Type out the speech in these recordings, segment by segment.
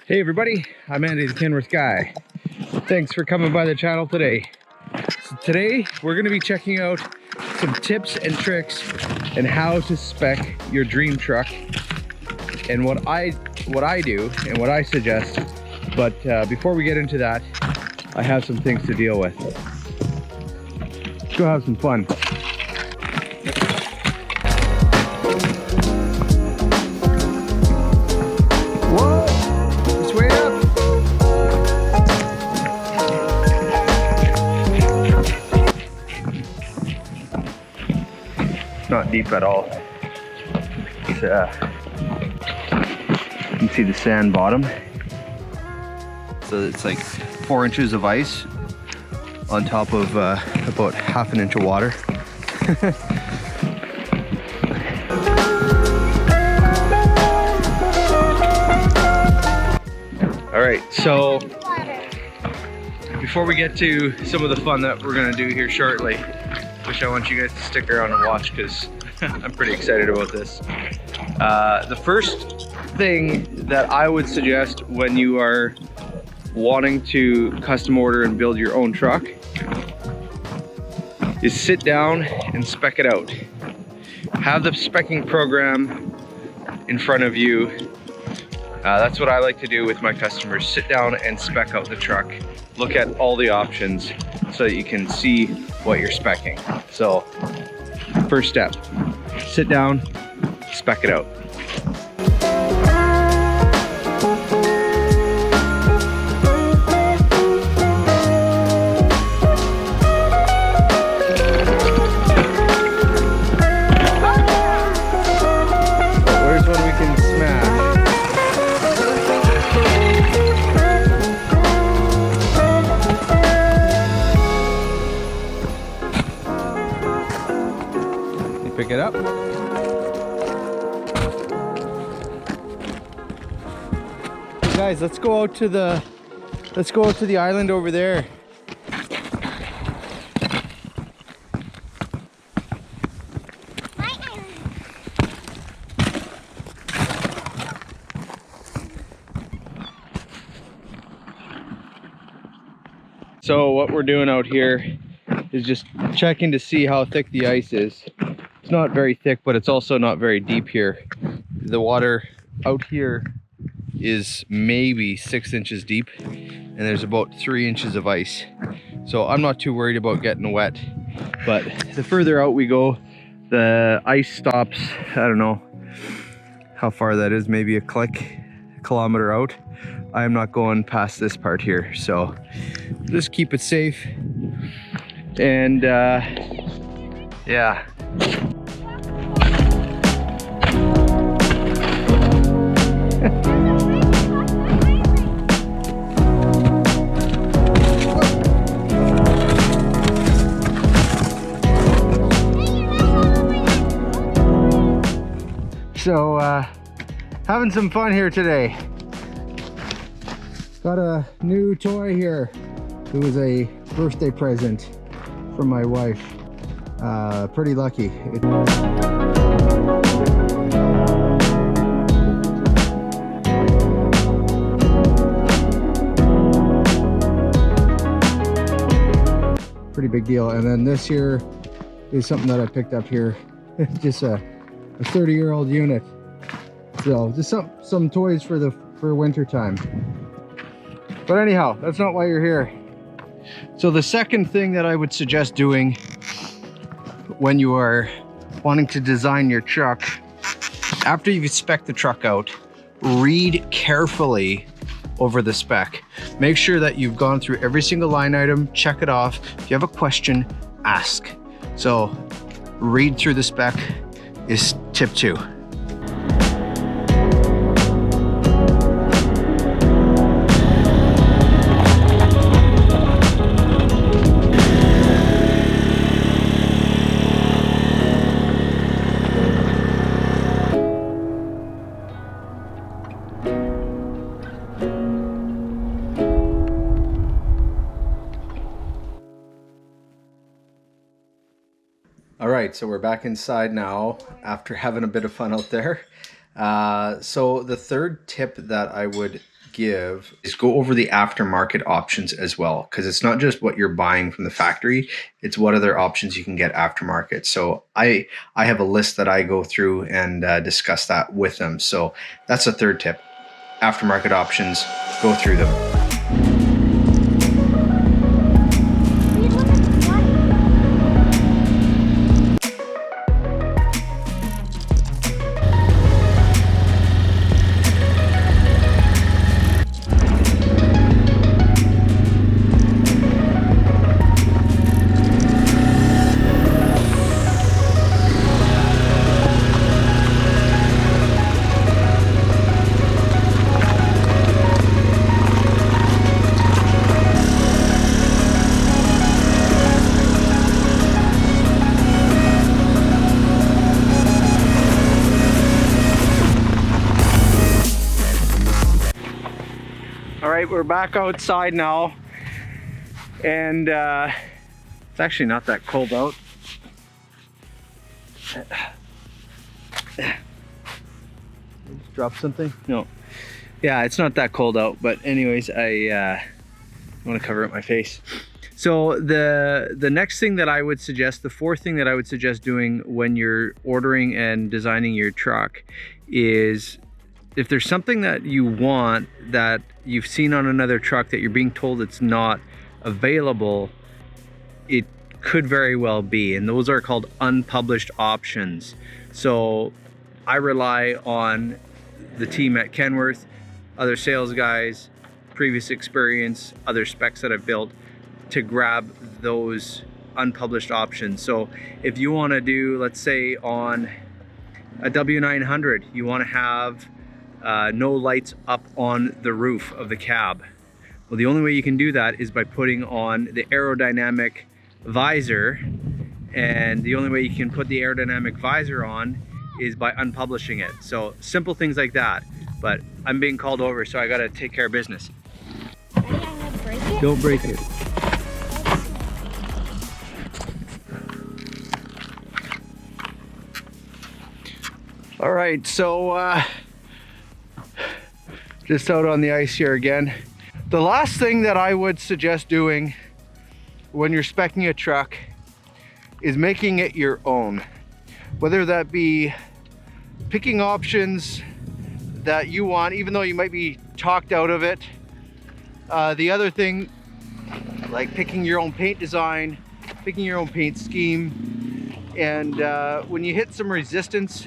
Hey everybody, I'm Andy the Kenworth Guy. Thanks for coming by the channel today. So today we're going to be checking out some tips and tricks and how to spec your dream truck and what I do and what I suggest. But before we get into that, I have some things to deal with. Let's go have some fun. Not deep at all. It's, you can see the sand bottom. So it's like 4 inches of ice on top of about ½ an inch of water. All right, so before we get to some of the fun that we're gonna do here shortly, which I want you guys to stick around and watch because I'm pretty excited about this. The first thing that I would suggest when you are wanting to custom order and build your own truck is sit down and spec it out. Have the specking program in front of you. That's what I like to do with my customers. Sit down and spec out the truck. Look at all the options so that you can see what you're specking. So, first step, sit down, spec it out. Where's one we can smash? Pick it up. Guys, let's go out to the island over there. So what we're doing out here is just checking to see how thick the ice is. It's not very thick, but it's also not very deep here. The water out here is maybe 6 inches deep, and there's about 3 inches of ice. So I'm not too worried about getting wet, but the further out we go, the ice stops. I don't know how far that is, maybe a kilometer out. I'm not going past this part here, so just keep it safe. And yeah. So having some fun here today. Got a new toy here. It was a birthday present from my wife. Pretty lucky. Pretty big deal. And then this here is something that I picked up here. Just a 30-year-old unit. So just some toys for winter time. But anyhow, that's not why you're here. So the second thing that I would suggest doing when you are wanting to design your truck, after you've spec'd the truck out, read carefully over the spec. Make sure that you've gone through every single line item, check it off. If you have a question, ask. So read through the spec is tip 2. All right, so we're back inside now after having a bit of fun out there. So the third tip that I would give is go over the aftermarket options as well, because it's not just what you're buying from the factory, it's what other options you can get aftermarket. So I have a list that I go through and discuss that with them. So that's the third tip. Aftermarket options, go through them. All right, we're back outside now, and it's actually not that cold out. Drop something? No. Yeah, it's not that cold out, but anyways, I want to cover up my face. So the next thing that I would suggest, the fourth thing that I would suggest doing when you're ordering and designing your truck is, if there's something that you want that you've seen on another truck that you're being told it's not available, it could very well be, and those are called unpublished options. So I rely on the team at Kenworth, other sales guys, previous experience, other specs that I've built, to grab those unpublished options. So if you want to do, let's say on a W900, you want to have no lights up on the roof of the cab. Well, the only way you can do that is by putting on the aerodynamic visor, and the only way you can put the aerodynamic visor on is by unpublishing it. So simple things like that. But I'm being called over, so I gotta take care of business. Ready? I'm gonna break it. Don't break it. All right, so just out on the ice here again. The last thing that I would suggest doing when you're speccing a truck is making it your own. Whether that be picking options that you want, even though you might be talked out of it. The other thing, like picking your own paint design, picking your own paint scheme, and when you hit some resistance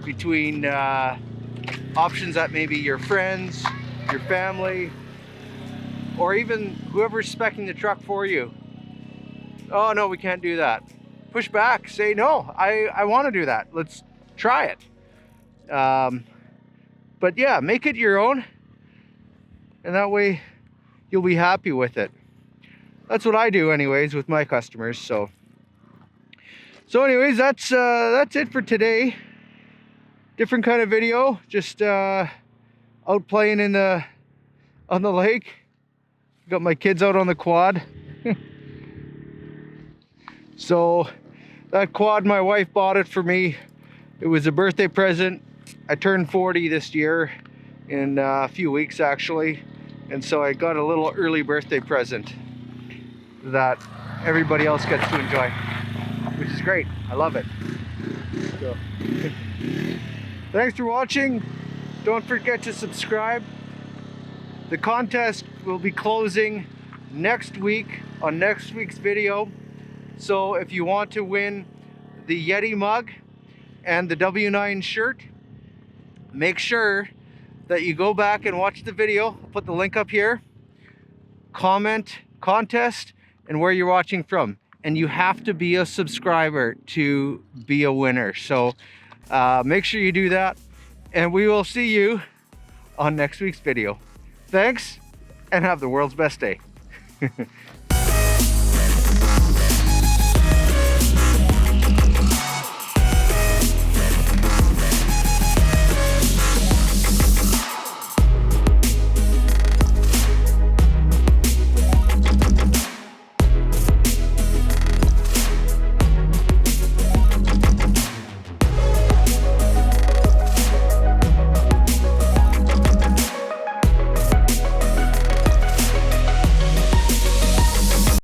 between options that maybe your friends, your family, or even whoever's speccing the truck for you. Oh no, we can't do that. Push back, say no, I want to do that. Let's try it. But yeah, make it your own, and that way you'll be happy with it. That's what I do anyways with my customers. So anyways, that's it for today. Different kind of video, just out playing on the lake. Got my kids out on the quad. So that quad, my wife bought it for me. It was a birthday present. I turned 40 this year in a few weeks actually, and so I got a little early birthday present that everybody else gets to enjoy, which is great. I love it. So thanks for watching. Don't forget to subscribe. The contest will be closing next week on next week's video. So if you want to win the Yeti mug and the W9 shirt, make sure that you go back and watch the video. I'll put the link up here. Comment contest and where you're watching from. And you have to be a subscriber to be a winner. So make sure you do that. And we will see you on next week's video. Thanks, and have the world's best day.